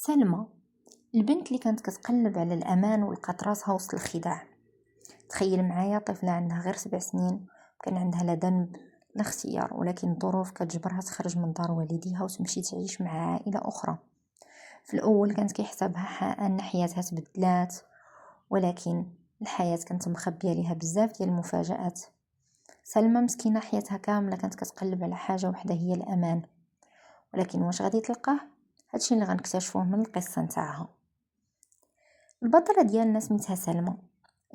سلمى، البنت اللي كانت كتقلب على الأمان ولقات راسها وسط الخداع. تخيل معايا طفلة عندها غير 7 سنين، كان عندها لا ذنب لا اختيار، ولكن الظروف كتجبرها تخرج من دار والديها وتمشي تعيش مع عائلة أخرى. في الأول كانت كيحسبها أن حياتها تبدلات، ولكن الحياة كانت مخبية ليها بزاف ديال المفاجآت. سلمى مسكينة حياتها كاملة كانت كتقلب على حاجة وحدة هي الأمان، ولكن واش غادي تلقاه؟ هادشي اللي غنكتشفوه من القصة نتاعها. البطلة ديالنا سميتها سلمى،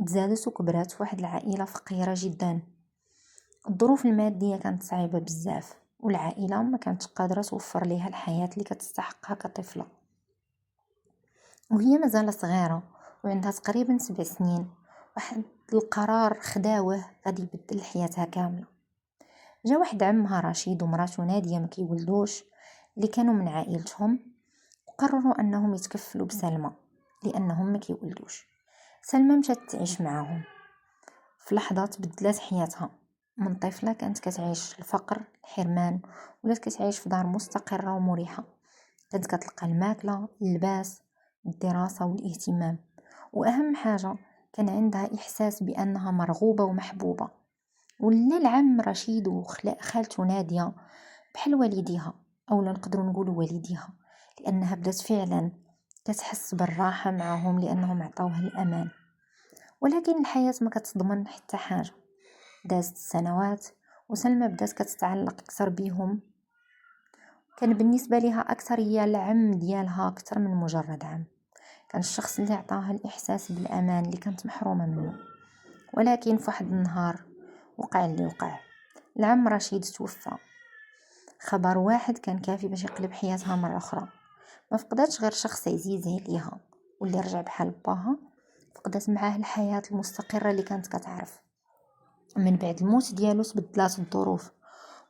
تزادت وكبرات في واحد العائلة فقيرة جدا. الظروف المادية كانت صعيبة بزاف، والعائلة ما كانت قادرة توفر ليها الحياة اللي كتستحقها كطفلة. وهي مازال صغيرة وعندها تقريبا 7 سنين، واحد القرار خداوه غادي يبدل حياتها كاملة. جا واحد عمها رشيد ومراتو نادية ما كيولدوش اللي كانوا من عائلتهم، وقرروا انهم يتكفلوا بسلمى لانهم ما كيولدوش. سلمى مشات تعيش معاهم. في لحظة تبدلت حياتها، من طفلة كانت كتعيش الفقر الحرمان ولات كتعيش في دار مستقرة ومريحة. كانت كتلقى الماكلة، اللباس، الدراسة والاهتمام، واهم حاجة كان عندها احساس بانها مرغوبة ومحبوبة. ولا العم رشيد وخالته نادية بحال والديها، او نقدروا نقولوا والديها، لانها بدات فعلا كتحس بالراحة معهم لانهم عطاوها الامان. ولكن الحياة ما كتضمن حتى حاجة. دازت السنوات وسلمى بدات كتتعلق اكثر بيهم. كان بالنسبة لها اكثر هي العم ديالها اكثر من مجرد عم، كان الشخص اللي عطاها الاحساس بالامان اللي كانت محرومة منه. ولكن في واحد النهار وقع اللي وقع. العم رشيد توفى. خبر واحد كان كافي باش يقلب حياتها مرة اخرى. ما فقدتش غير شخص عزيز عليها واللي رجع بحال باها، فقدت معاه الحياة المستقرة اللي كانت كتعرف. من بعد الموت ديالو تبدلات الظروف،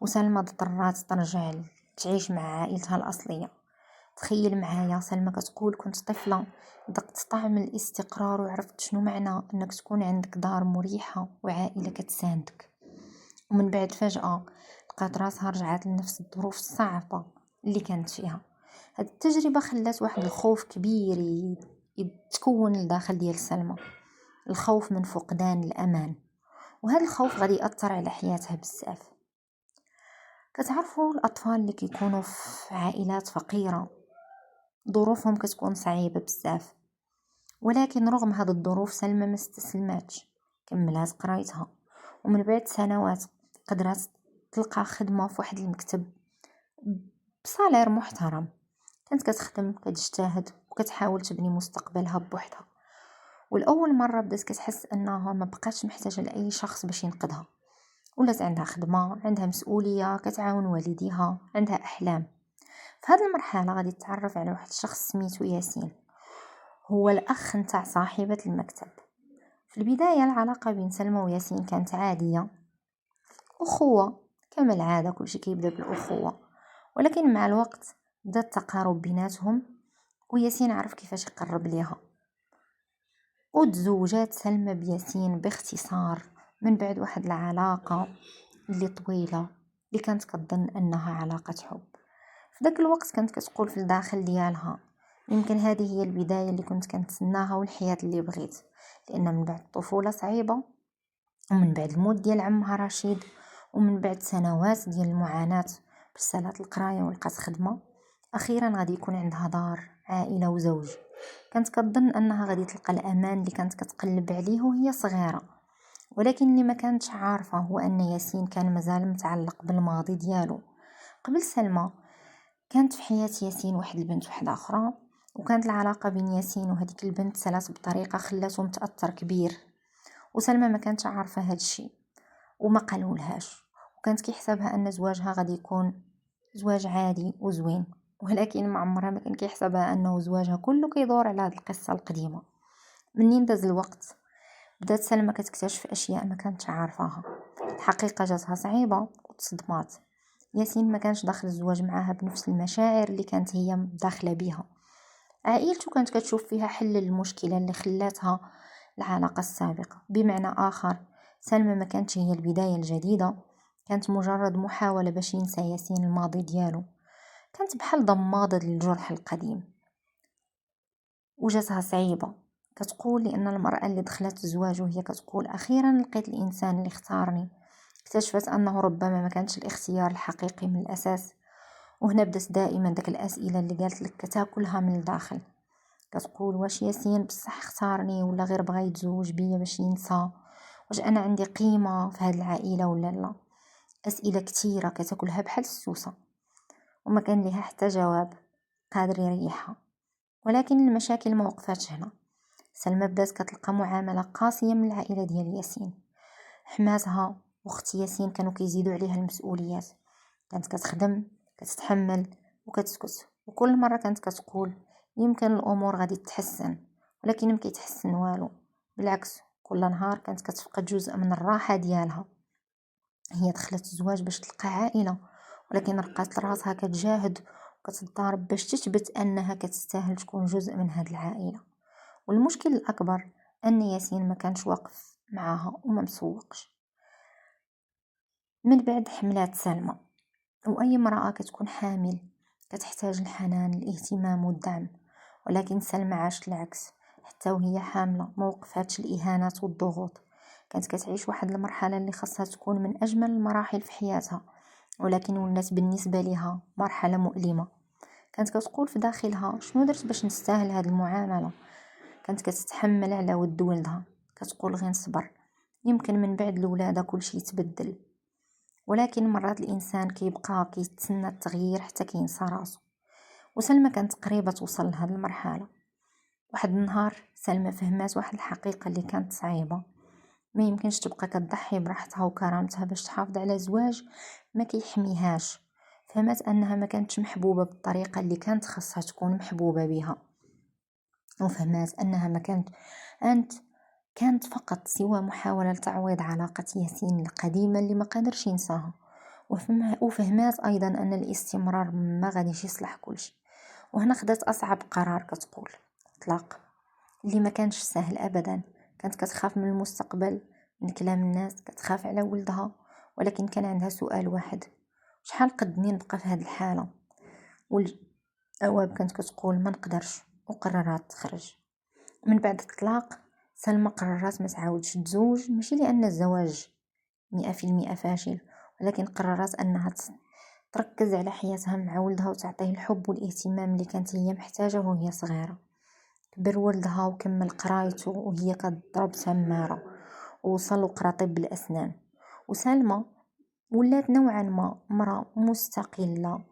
وسلمى اضطرات ترجع تعيش مع عائلتها الأصلية. تخيل معايا سلمى كتقول كنت طفلة ذقت طعم الاستقرار وعرفت شنو معنى انك تكون عندك دار مريحة وعائلة كتساندك. ومن بعد فجأة لقات راسها رجعت لنفس الظروف الصعبة اللي كانت فيها. هاد التجربة خلات واحد الخوف كبير يتكون لداخل ديال سلمى، الخوف من فقدان الأمان، وهذا الخوف غادي يأثر على حياتها بزاف. كتعرفوا الأطفال اللي كيكونوا في عائلات فقيرة ظروفهم كتكون صعيبة بزاف، ولكن رغم هذه الظروف سلمى ما استسلمتش، كملات قرايتها. ومن بعد سنوات قدرت تلقى خدمة في واحد المكتب بصالير محترم. كانت كتخدم كتجتهد وكتحاول تبني مستقبلها بوحدها. والأول مرة بدات كتحس أنها ما بقاتش محتاجة لأي شخص باش ينقذها. ولات عندها خدمة، عندها مسؤولية، كتعاون والديها، عندها أحلام. في هذه المرحلة غادي تتعرف على واحد الشخص سميتو ياسين، هو الأخ نتاع صاحبة المكتب. في البداية العلاقة بين سلمى وياسين كانت عادية، أخوة كما العادة، كل شيء كيبدا بالأخوة. ولكن مع الوقت بدا التقارب بيناتهم، وياسين عرف كيفاش يقرب ليها. وتزوجات سلمى بياسين باختصار من بعد واحد العلاقة اللي طويلة اللي كانت كتظن أنها علاقة حب. في ذاك الوقت كانت كتقول في الداخل ديالها يمكن هذه هي البداية اللي كنت كنتسناها والحياة اللي بغيت، لأن من بعد طفولة صعيبة، ومن بعد الموت ديال عمها رشيد، ومن بعد سنوات ديال المعاناة برسالات القراية ولقات خدمة، أخيرا غادي يكون عندها دار، عائلة وزوج. كانت كتظن أنها غادي تلقى الأمان اللي كانت كتقلب عليه وهي صغيرة. ولكن اللي ما كانتش عارفة هو أن ياسين كان مازال متعلق بالماضي ديالو. قبل سلمى كانت في حياة ياسين واحد البنت واحدة أخرى، وكانت العلاقة بين ياسين وهذيك البنت سالات بطريقة خلاته متأثر كبير. وسلمى ما كانتش عارفة هاد الشيء وما قالولهاش، وكانت كيحسبها أن زواجها غادي يكون زواج عادي وزوين، ولكن ما عمرها ما كان كيحسبها أنه زواجها كله كيدور على هاد القصة القديمة. منين داز الوقت بدات سلمى كتكتشف أشياء ما كانتش عارفاها. الحقيقة جاتها صعيبة وتصدمات. ياسين ما كانش داخل الزواج معاها بنفس المشاعر اللي كانت هي داخله بيها. عائلته كانت كتشوف فيها حل للمشكله اللي خلاتها العلاقه السابقه. بمعنى اخر، سلمى ما كانتش هي البدايه الجديده، كانت مجرد محاوله باش ينسى ياسين الماضي ديالو. كانت بحال ضماده للجرح القديم. وجاتها صعيبة. كتقول لأن المرأة اللي دخلت الزواج وهي كتقول أخيرا لقيت الإنسان اللي اختارني، اكتشفت أنه ربما ما كانش الاختيار الحقيقي من الأساس. وهنا بدات دائما داك الأسئلة اللي قالت لك كتاكلها من الداخل. كتقول واش ياسين بصح اختارني ولا غير بغا يتزوج بيا باش ينسى؟ واش أنا عندي قيمة في هاد العائلة ولا لا؟ أسئلة كتيرة كتاكلها بحال السوسة وما كان ليها حتى جواب قادر يريحها. ولكن المشاكل ما وقفاتش هنا. سلمى بدات كتلقى معاملة قاسية من العائلة ديال ياسين. حماتها واخت ياسين كانوا كيزيدوا عليها المسؤوليات. كانت كتخدم، كتتحمل وكتسكت، وكل مرة كانت كتقول يمكن الأمور غادي تتحسن، ولكن ما كيتحسن والو. بالعكس، كل نهار كانت كتفقد جزء من الراحة ديالها. هي دخلت الزواج باش تلقى عائلة، ولكن لقات راسها كتجاهد وكتضارب باش تثبت أنها كتستاهل تكون جزء من هاد العائلة. والمشكل الأكبر أن ياسين ما كانش واقف معاها وما مسوقش. من بعد حملات سلمى، وأي امرأة كتكون حامل كتحتاج الحنان، الاهتمام والدعم، ولكن سلمى عاشت العكس. حتى وهي حاملة ما وقفاتش الإهانات والضغوط. كانت كتعيش واحد المرحلة اللي خاصها تكون من أجمل المراحل في حياتها، ولكن ولات بالنسبة لها مرحلة مؤلمة. كانت كتقول في داخلها شنو درت باش نستاهل هاد المعاملة؟ كانت كتتحمل على ود ولدها، كتقول غير نصبر، يمكن من بعد الولادة كل شي يتبدل. ولكن مرات الانسان كيبقى كيتسنى التغيير حتى كينسى راسو. وسلمى كانت قريبه توصل لهاد المرحله. واحد النهار سلمى فهمات واحد الحقيقه اللي كانت صعيبه. ما يمكنش تبقى كتضحي براحتها وكرامتها باش تحافظ على زواج ما كيحميهاش. فهمت انها ما كانتش محبوبه بالطريقه اللي كانت خاصها تكون محبوبه بها. وفهمات انها ما كانت فقط سوى محاولة لتعويض علاقة ياسين القديمة اللي ما قدرش ينساها. وفهمات أيضا أن الاستمرار ما غاديش يصلح كلشي. وهنا خدت أصعب قرار، كتقول طلاق، اللي ما كانش سهل أبدا. كانت كتخاف من المستقبل، من كلام الناس، كتخاف على ولدها، ولكن كان عندها سؤال واحد: شحال قدني نبقى في هذه الحالة؟ والجواب كانت كتقول ما نقدرش. وقررت تخرج. من بعد الطلاق سلمى قررت ما تعاودش تزوج، ماشي لأن الزواج 100% فاشل، ولكن قررت أنها تركز على حياتها مع ولدها وتعطيه الحب والاهتمام اللي كانت هي محتاجة وهي صغيرة. كبر ولدها وكمل قرايته وهي كضرب تمارة، ووصل وقرا طب الأسنان. وسلمى ولات نوعا ما مرأة مستقلة،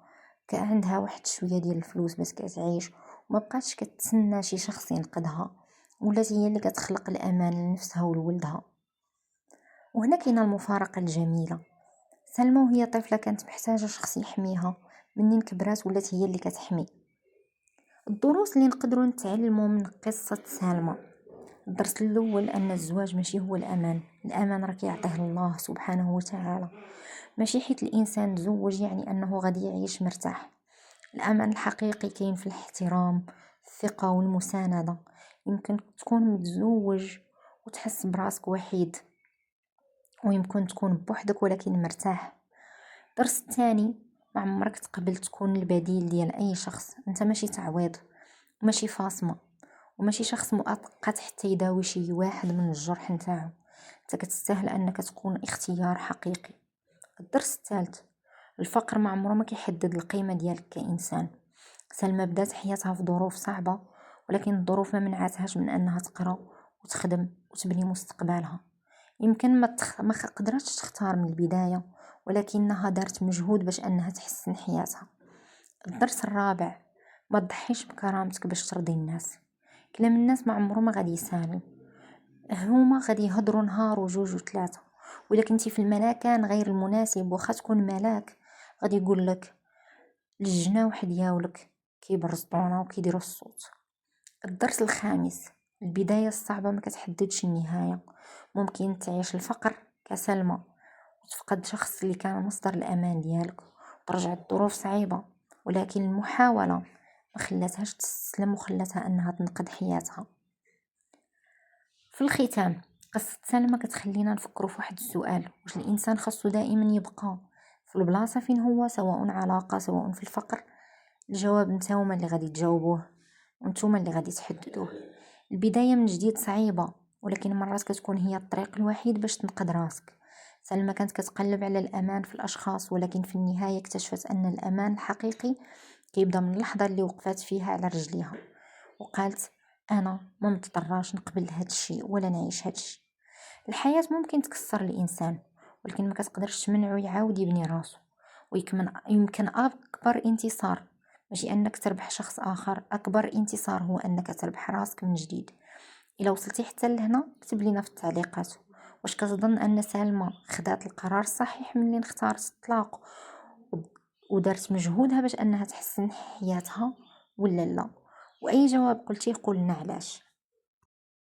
كان عندها واحد شوية ديال الفلوس باش كتعيش، وما بقاتش كتسنى شي شخص ينقذها، ولات هي اللي كتخلق الامان لنفسها ولولدها. وهنا كاينه المفارقه الجميله. سلمى وهي طفله كانت محتاجه شخص يحميها، منين كبرات ولات هي اللي كتحمي. الدروس اللي نقدروا نتعلموا من قصه سلمى: الدرس الاول ان الزواج ماشي هو الامان راه كيعطيه الله سبحانه وتعالى. ماشي حيت الانسان تزوج يعني انه غادي يعيش مرتاح. الأمان الحقيقي كاين في الاحترام، الثقة والمساندة. يمكن تكون متزوج وتحس براسك وحيد، ويمكن تكون بوحدك ولكن مرتاح. درس الثاني: ما عمرك تقبل تكون البديل ديال أي شخص. انت ماشي تعويض، وماشي فاصمة، وماشي شخص مؤقت حتى يداوي شي واحد من الجرح نتاعو. انت كتستاهل انك تكون اختيار حقيقي. الدرس الثالث: الفقر ما عمره ما كيحدد القيمة ديالك كإنسان. سلمى بدات حياتها في ظروف صعبة، ولكن الظروف ما منعتهاش من أنها تقرأ وتخدم وتبني مستقبلها. يمكن ما قدرتش تختار من البداية، ولكنها دارت مجهود باش أنها تحسن حياتها. الدرس الرابع: ما تضحيش بكرامتك باش ترضي الناس. كلام الناس ما عمره ما غادي يسالم. هما غادي يهضروا نهار وجوج وثلاثة، ولكن انتي في المكان غير المناسب واخا تكون ملاك غادي يقول لك الجناوح ديالك كيبرزطونا وكيديروا الصوت. الدرس الخامس: البداية الصعبة ما كتحددش النهاية. ممكن تعيش الفقر كسلمى وتفقد شخص اللي كان مصدر الأمان ديالك، وترجع الظروف صعيبة، ولكن المحاولة ما خلاتهاش تستسلم وخلاتها أنها تنقذ حياتها. في الختام، قصة سلمى كتخلينا نفكروا في واحد السؤال: واش الإنسان خاصو دائما يبقى في البلاصة فين هو، سواء علاقة سواء في الفقر؟ الجواب نتاوما اللي غادي تجاوبوه. وانتوما اللي غادي تحددوه. البداية من جديد صعيبة، ولكن مرات كتكون هي الطريق الوحيد باش تنقذ راسك. سلمى كانت كتقلب على الأمان في الأشخاص، ولكن في النهاية اكتشفت أن الأمان الحقيقي كيبدا من اللحظة اللي وقفات فيها على رجليها وقالت أنا ما مضطراش نقبل هاد الشيء ولا نعيش هاد الشيء. الحياة ممكن تكسر الإنسان، ولكن ما كتقدرش تمنعو يعاود يبني راسو. يمكن أكبر انتصار ماشي أنك تربح شخص آخر، أكبر انتصار هو أنك تربح راسك من جديد. إلا وصلتي حتى لهنا اكتب لينا في التعليقات، واش كتظن أن سلمى خدات القرار الصحيح ملي اختارت الطلاق ودارت مجهودها باش أنها تحسن حياتها ولا لا؟ وأي جواب قلتيه قولنا علاش.